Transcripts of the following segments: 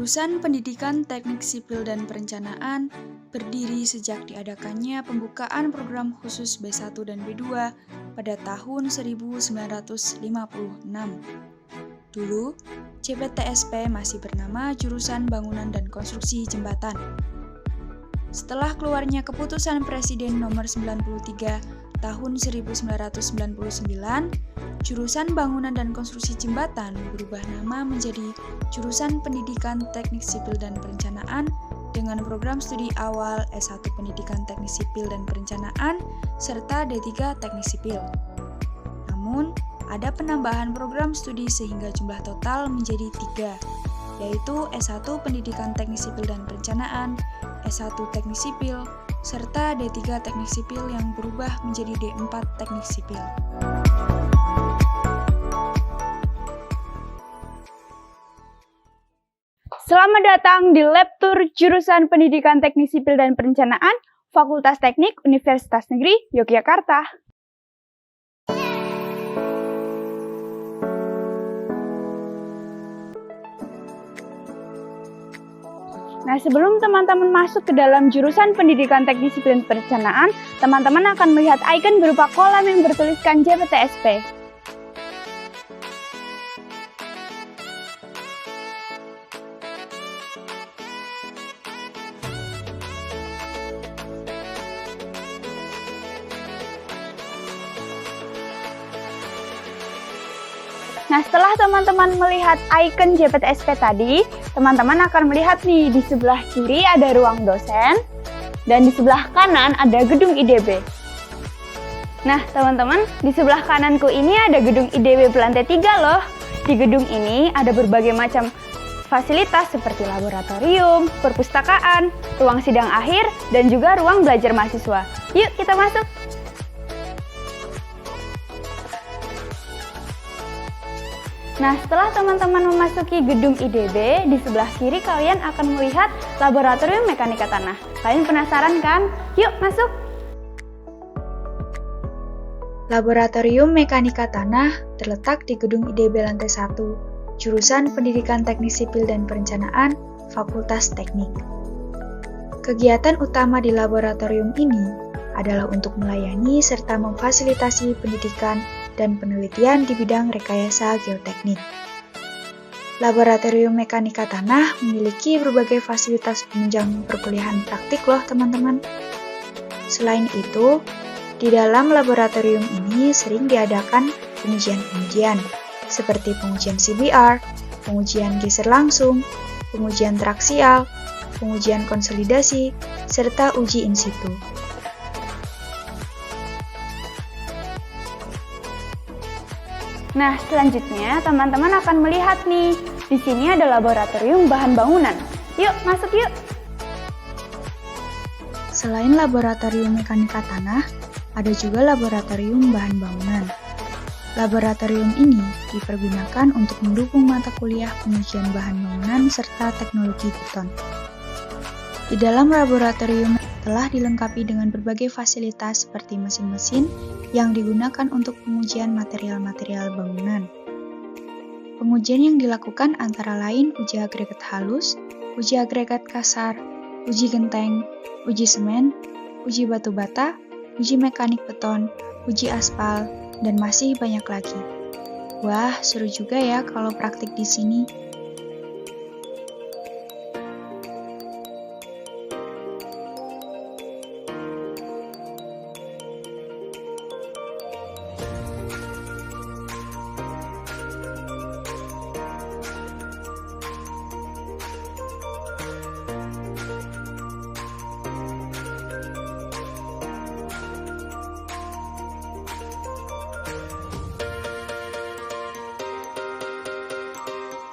Jurusan Pendidikan Teknik Sipil dan Perencanaan berdiri sejak diadakannya pembukaan program khusus B1 dan B2 pada tahun 1956. Dulu, JPTSP masih bernama Jurusan Bangunan dan Konstruksi Jembatan. Setelah keluarnya keputusan Presiden nomor 93 tahun 1999, Jurusan Bangunan dan Konstruksi Jembatan berubah nama menjadi Jurusan Pendidikan Teknik Sipil dan Perencanaan dengan program studi awal S1 Pendidikan Teknik Sipil dan Perencanaan serta D3 Teknik Sipil. Namun, ada penambahan program studi sehingga jumlah total menjadi 3, yaitu S1 Pendidikan Teknik Sipil dan Perencanaan, S1 Teknik Sipil, serta D3 Teknik Sipil yang berubah menjadi D4 Teknik Sipil. Selamat datang di Lab Tour Jurusan Pendidikan Teknik Sipil dan Perencanaan, Fakultas Teknik Universitas Negeri Yogyakarta. Nah, sebelum teman-teman masuk ke dalam jurusan Pendidikan Teknik Sipil dan Perencanaan, teman-teman akan melihat ikon berupa kolam yang bertuliskan JPTSP. Nah, setelah teman-teman melihat ikon JPTSP tadi, teman-teman akan melihat nih, di sebelah kiri ada ruang dosen, dan di sebelah kanan ada gedung IDB. Nah, teman-teman, di sebelah kananku ini ada gedung IDB berlantai 3 loh. Di gedung ini ada berbagai macam fasilitas seperti laboratorium, perpustakaan, ruang sidang akhir, dan juga ruang belajar mahasiswa. Yuk, kita masuk! Nah, setelah teman-teman memasuki gedung IDB, di sebelah kiri kalian akan melihat laboratorium mekanika tanah. Kalian penasaran kan? Yuk, masuk! Laboratorium Mekanika Tanah terletak di gedung IDB lantai 1, Jurusan Pendidikan Teknik Sipil dan Perencanaan, Fakultas Teknik. Kegiatan utama di laboratorium ini adalah untuk melayani serta memfasilitasi pendidikan dan penelitian di bidang rekayasa geoteknik. Laboratorium Mekanika Tanah memiliki berbagai fasilitas penunjang perkuliahan praktik loh teman-teman. Selain itu, di dalam laboratorium ini sering diadakan pengujian-pengujian seperti pengujian CBR, pengujian geser langsung, pengujian traksial, pengujian konsolidasi, serta uji in situ. Nah, selanjutnya teman-teman akan melihat nih, di sini ada laboratorium bahan bangunan. Yuk, masuk yuk! Selain laboratorium mekanika tanah, ada juga laboratorium bahan bangunan. Laboratorium ini dipergunakan untuk mendukung mata kuliah pengujian bahan bangunan serta teknologi beton. Di dalam laboratorium telah dilengkapi dengan berbagai fasilitas seperti mesin-mesin yang digunakan untuk pengujian material-material bangunan. Pengujian yang dilakukan antara lain uji agregat halus, uji agregat kasar, uji genteng, uji semen, uji batu bata, uji mekanik beton, uji aspal, dan masih banyak lagi. Wah, seru juga ya kalau praktik di sini.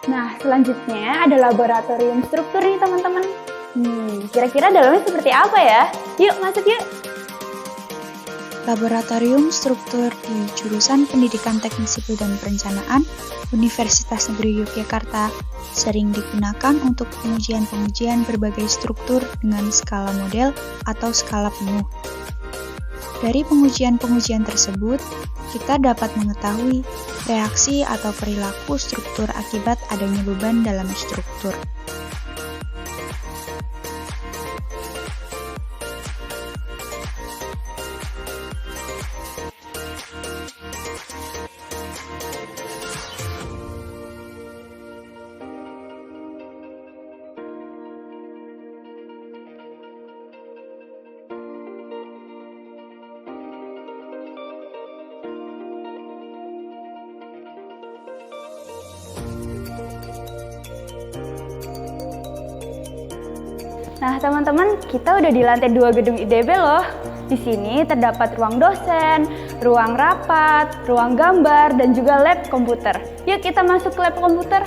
Nah, selanjutnya ada laboratorium struktur nih teman-teman. Kira-kira dalamnya seperti apa ya? Yuk, masuk yuk! Laboratorium struktur di Jurusan Pendidikan Teknik Sipil dan Perencanaan Universitas Negeri Yogyakarta sering digunakan untuk pengujian-pengujian berbagai struktur dengan skala model atau skala penuh. Dari pengujian-pengujian tersebut, kita dapat mengetahui reaksi atau perilaku struktur akibat adanya beban dalam struktur. Nah, teman-teman, kita udah di lantai 2 gedung IDB loh. Di sini terdapat ruang dosen, ruang rapat, ruang gambar, dan juga lab komputer. Yuk kita masuk ke lab komputer.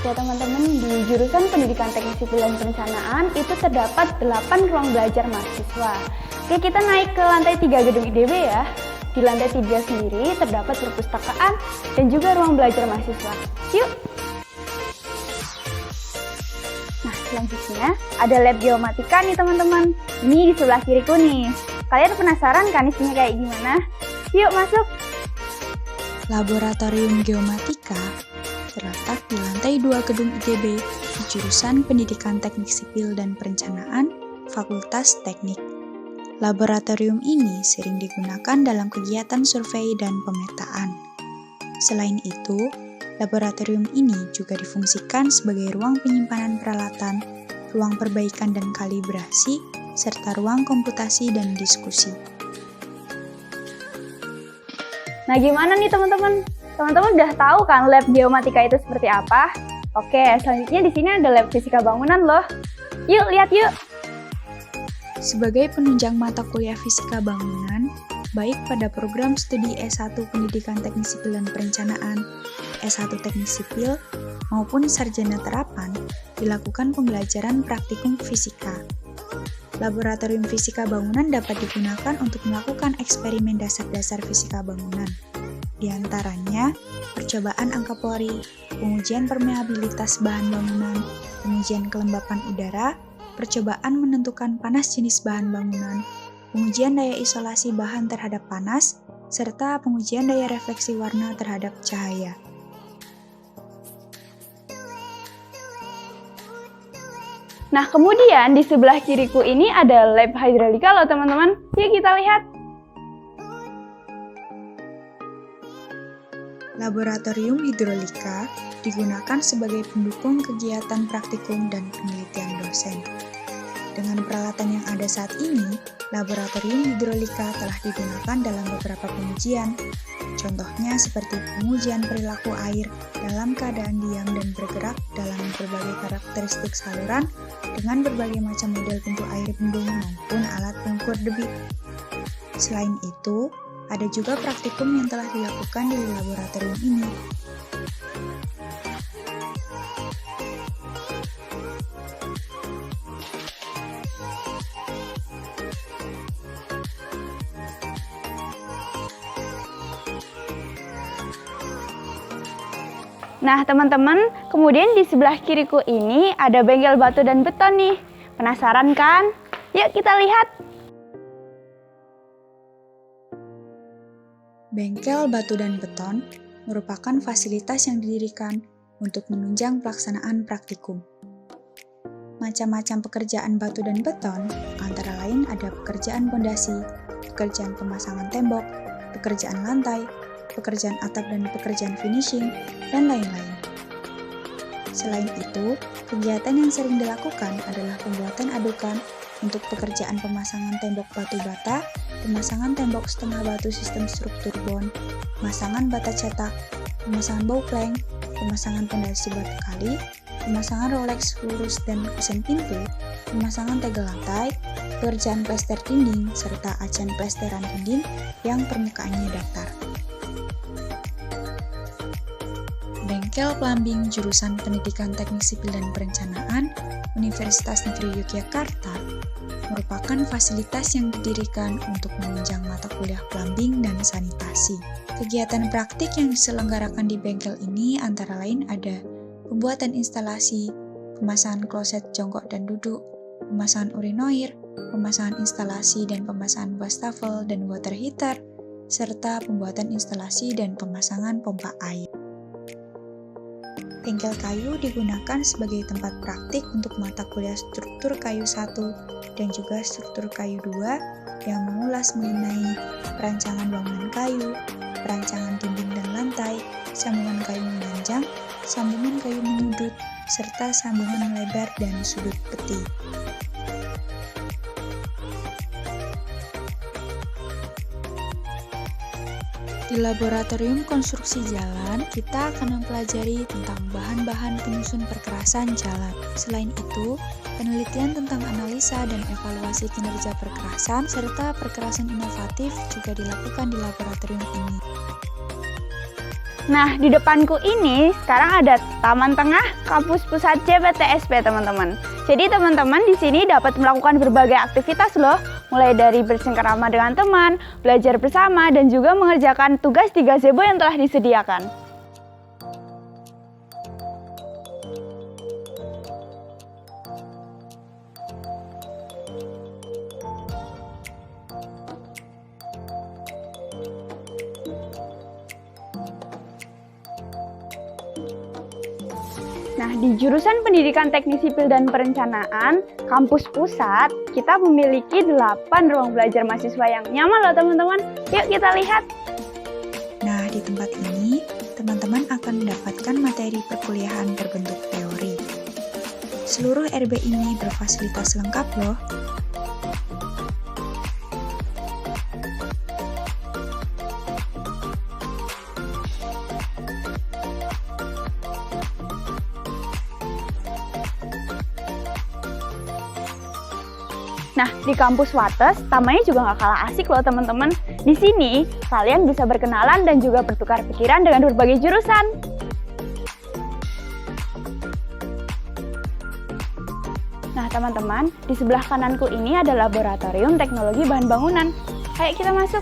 Oke teman-teman, di jurusan Pendidikan Teknik Sipil dan Perencanaan itu terdapat 8 ruang belajar mahasiswa. Oke, kita naik ke lantai 3 gedung IDB ya. Di lantai 3 sendiri terdapat perpustakaan dan juga ruang belajar mahasiswa. Yuk! Nah, selanjutnya ada lab geomatika nih teman-teman. Ini di sebelah kiriku nih. Kalian penasaran kan isinya kayak gimana? Yuk masuk! Laboratorium Geomatika terletak di lantai 2 gedung ITB di jurusan Pendidikan Teknik Sipil dan Perencanaan, Fakultas Teknik. Laboratorium ini sering digunakan dalam kegiatan survei dan pemetaan. Selain itu, laboratorium ini juga difungsikan sebagai ruang penyimpanan peralatan, ruang perbaikan dan kalibrasi, serta ruang komputasi dan diskusi. Nah, gimana nih teman-teman? Teman-teman udah tahu kan lab geomatika itu seperti apa? Oke, selanjutnya di sini ada lab fisika bangunan loh. Yuk, lihat yuk! Sebagai penunjang mata kuliah fisika bangunan, baik pada program studi S1 Pendidikan Teknik Sipil dan Perencanaan, S1 Teknik Sipil, maupun sarjana terapan, dilakukan pembelajaran praktikum fisika. Laboratorium fisika bangunan dapat digunakan untuk melakukan eksperimen dasar-dasar fisika bangunan. Di antaranya, percobaan angka pori, pengujian permeabilitas bahan bangunan, pengujian kelembapan udara, percobaan menentukan panas jenis bahan bangunan, pengujian daya isolasi bahan terhadap panas, serta pengujian daya refleksi warna terhadap cahaya. Nah, kemudian di sebelah kiriku ini ada lab hidralika loh teman-teman. Yuk kita lihat. Laboratorium hidrolika digunakan sebagai pendukung kegiatan praktikum dan penelitian dosen. Dengan peralatan yang ada saat ini, laboratorium hidrolika telah digunakan dalam beberapa pengujian. Contohnya seperti pengujian perilaku air dalam keadaan diam dan bergerak dalam berbagai karakteristik saluran dengan berbagai macam model pintu air bendung maupun alat pengukur debit. Selain itu, ada juga praktikum yang telah dilakukan di laboratorium ini. Nah teman-teman, kemudian di sebelah kiriku ini ada bengkel batu dan beton nih. Penasaran kan? Yuk kita lihat. Bengkel batu dan beton merupakan fasilitas yang didirikan untuk menunjang pelaksanaan praktikum. Macam-macam pekerjaan batu dan beton, antara lain ada pekerjaan pondasi, pekerjaan pemasangan tembok, pekerjaan lantai, pekerjaan atap dan pekerjaan finishing, dan lain-lain. Selain itu, kegiatan yang sering dilakukan adalah pembuatan adukan untuk pekerjaan pemasangan tembok batu bata, pemasangan tembok setengah batu sistem struktur bond, pemasangan bata cetak, pemasangan bow plank, pemasangan pondasi batu kali, pemasangan Rolex lurus dan kusen pintu, pemasangan tegel lantai, pekerjaan plester dinding, serta acan plesteran dinding yang permukaannya datar. Bengkel Plumbing jurusan Pendidikan Teknik Sipil dan Perencanaan Universitas Negeri Yogyakarta merupakan fasilitas yang didirikan untuk menunjang mata kuliah plumbing dan sanitasi. Kegiatan praktik yang diselenggarakan di bengkel ini antara lain ada pembuatan instalasi, pemasangan kloset jongkok dan duduk, pemasangan urinoir, pemasangan instalasi dan pemasangan wastafel dan water heater, serta pembuatan instalasi dan pemasangan pompa air. Bengkel kayu digunakan sebagai tempat praktik untuk mata kuliah struktur kayu 1 dan juga struktur kayu 2 yang mengulas mengenai perancangan bangunan kayu, perancangan dinding dan lantai, sambungan kayu memanjang, sambungan kayu menyudut, serta sambungan lebar dan sudut peti. Di laboratorium konstruksi jalan, kita akan mempelajari tentang bahan-bahan penyusun perkerasan jalan. Selain itu, penelitian tentang analisa dan evaluasi kinerja perkerasan serta perkerasan inovatif juga dilakukan di laboratorium ini. Nah, di depanku ini sekarang ada Taman Tengah Kampus Pusat JPTSP, teman-teman. Jadi teman-teman di sini dapat melakukan berbagai aktivitas loh, mulai dari bersengkrama dengan teman, belajar bersama, dan juga mengerjakan tugas di gazebo yang telah disediakan. Nah, di jurusan Pendidikan Teknik Sipil dan Perencanaan, Kampus Pusat, kita memiliki 8 ruang belajar mahasiswa yang nyaman loh teman-teman. Yuk kita lihat. Nah, di tempat ini, teman-teman akan mendapatkan materi perkuliahan berbentuk teori. Seluruh RB ini berfasilitas lengkap loh. Nah, di kampus Wates, tamannya juga nggak kalah asik loh teman-teman. Di sini, kalian bisa berkenalan dan juga bertukar pikiran dengan berbagai jurusan. Nah, teman-teman, di sebelah kananku ini ada laboratorium teknologi bahan bangunan. Ayo kita masuk.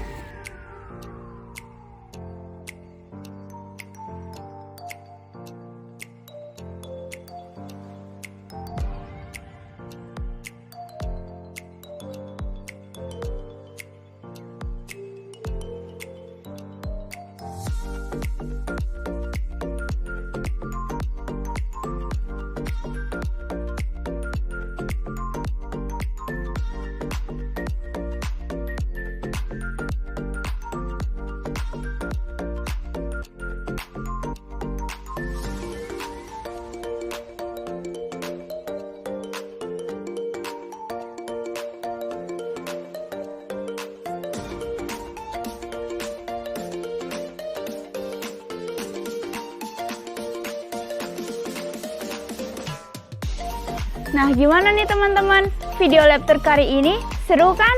Nah, gimana nih teman-teman? Video lab tour kali ini seru kan?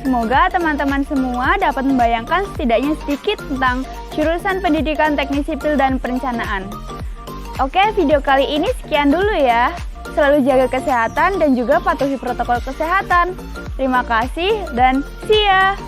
Semoga teman-teman semua dapat membayangkan setidaknya sedikit tentang jurusan Pendidikan Teknik Sipil dan Perencanaan. Oke, video kali ini sekian dulu ya. Selalu jaga kesehatan dan juga patuhi protokol kesehatan. Terima kasih dan see ya!